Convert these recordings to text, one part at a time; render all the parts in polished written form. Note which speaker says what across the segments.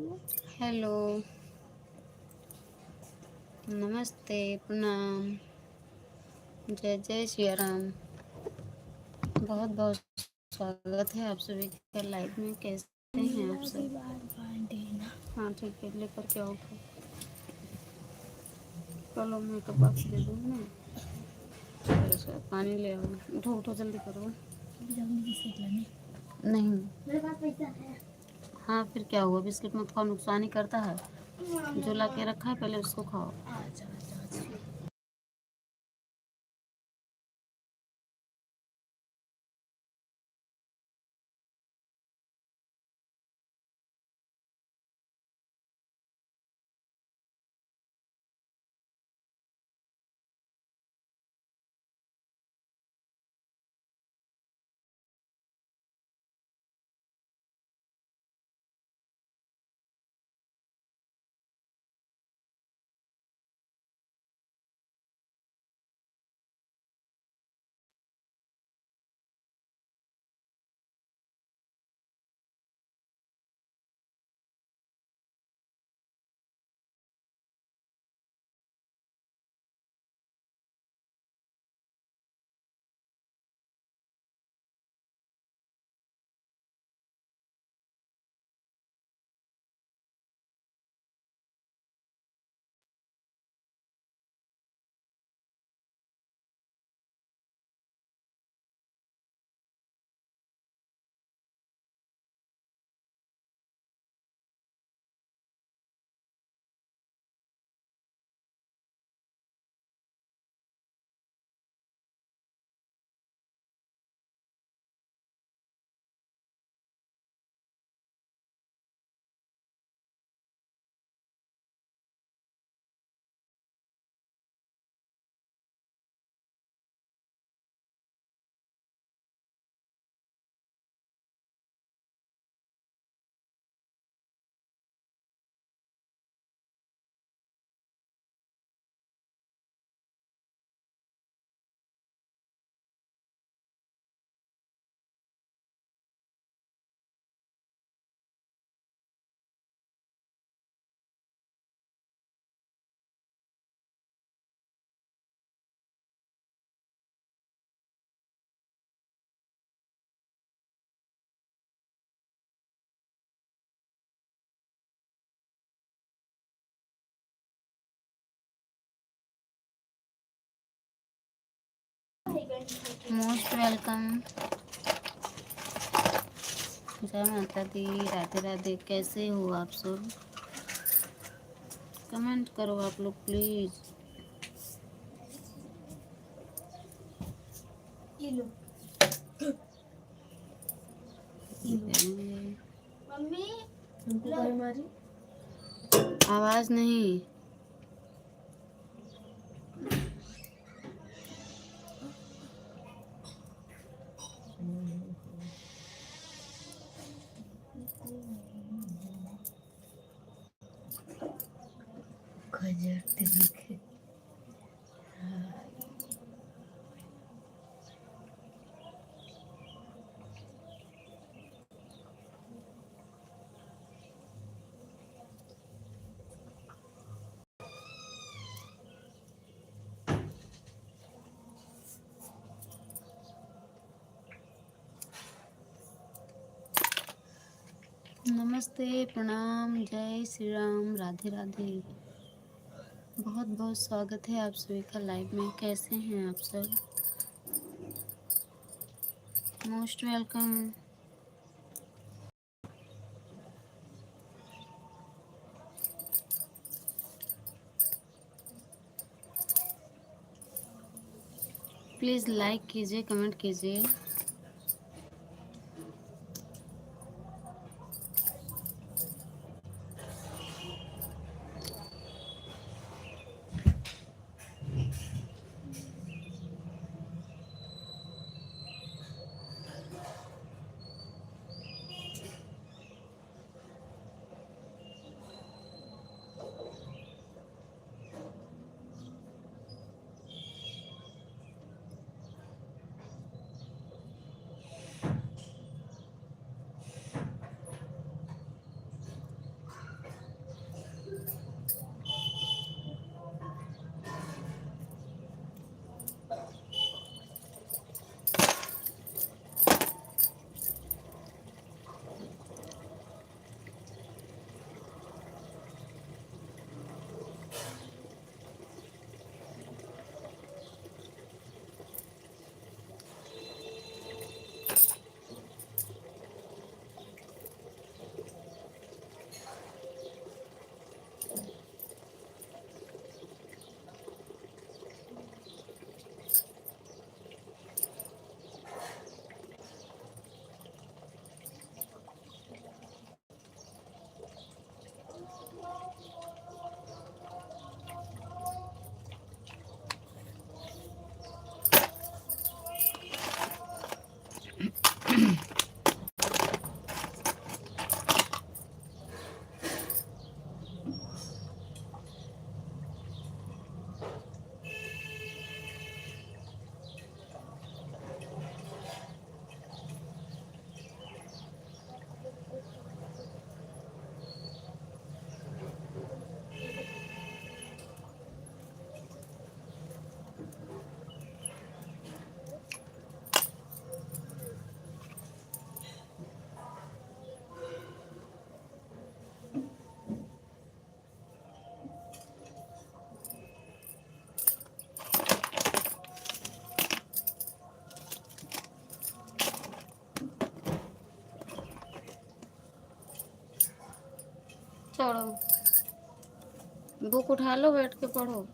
Speaker 1: Hello, नमस्ते, प्रणाम, जय जय सिया राम। बहुत बहुत स्वागत है आप सभी का लाइव में। कैसे हैं आप सब? हाँ ठीक है, लेकर के आओ। चलो मैं तो बात दे दूँ ना। अच्छा, पानी ले आओ, उठो उठो जल्दी करो। नहीं, मेरे पास पैसा है। हाँ फिर क्या हुआ, बिस्किट मत खाओ, नुकसान ही करता है। जो ला के रखा है पहले उसको खाओ। Most welcome. जय माता दी, राधे राधे। कैसे हो आप सब? कमेंट करो आप लोग प्लीज। मम्मी आवाज नहीं। नमस्ते, प्रणाम, जय श्री राम, राधे राधे। बहुत बहुत स्वागत है आप सभी का लाइव में। कैसे हैं आप सब? Most welcome. प्लीज़ लाइक कीजिए, कमेंट कीजिए। छोड़ो, बुक उठा लो, बैठ के पढ़ो।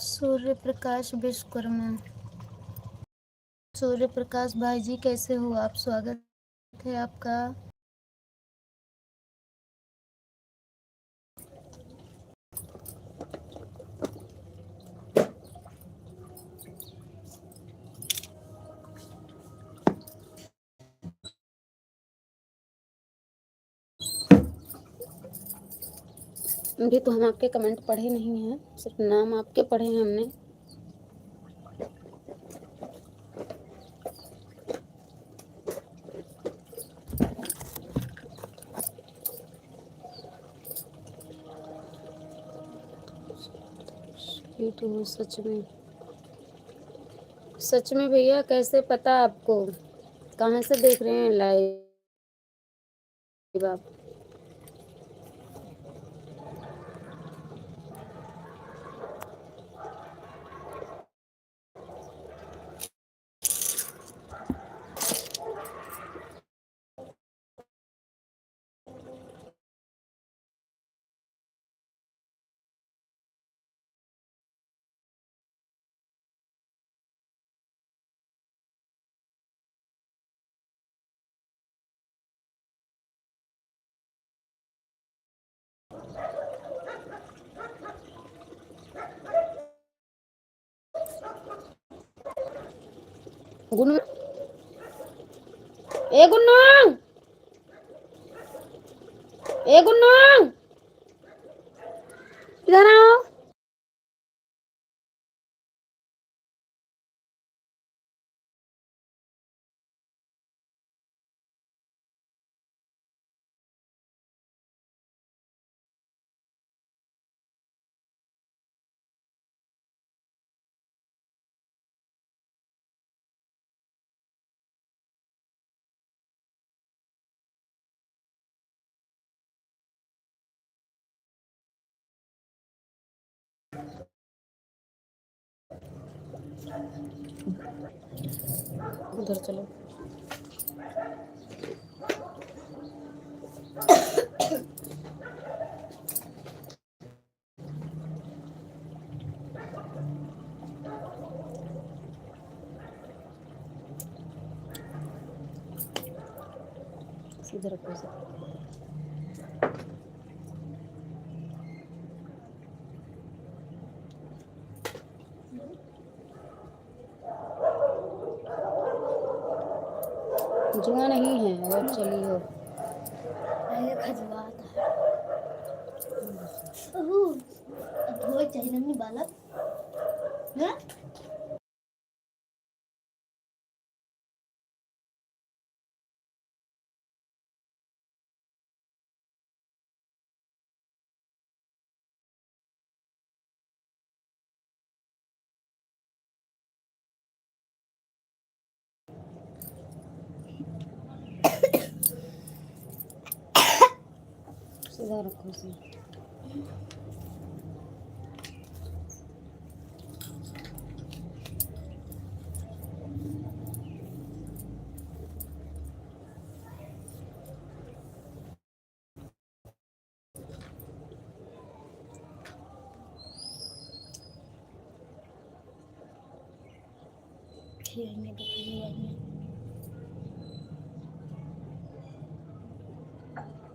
Speaker 1: सूर्य प्रकाश विश्वकर्मा। सूर्य प्रकाश भाई जी, कैसे हो आप? स्वागत है आपका। अभी तो हम आपके कमेंट पढ़े नहीं हैं, सिर्फ नाम आपके पढ़े हैं हमने। ये तो सच में भैया, कैसे पता आपको? कहाँ से देख रहे हैं लाइव आप? गुन्नू, ए गुन्नू, ए गुन्नू, इधर आओ। उधर चलो। इधर रखो। जुआ नहीं है वो चली हो।
Speaker 2: पहले खजुआ आता है। धोए चाहिए नहीं बालक है।
Speaker 1: सीधा रखो से।
Speaker 2: खिलाएंगे तो खिलाएंगे।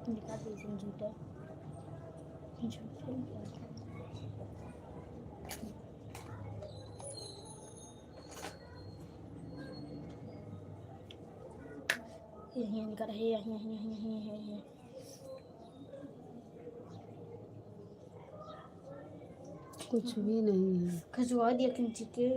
Speaker 2: निकाल दीजिए झूठा झूठे यहीं इनका रहे यहीं यहीं यहीं यहीं यहीं
Speaker 1: कुछ भी नहीं है।
Speaker 2: खजुआ दिया किंची के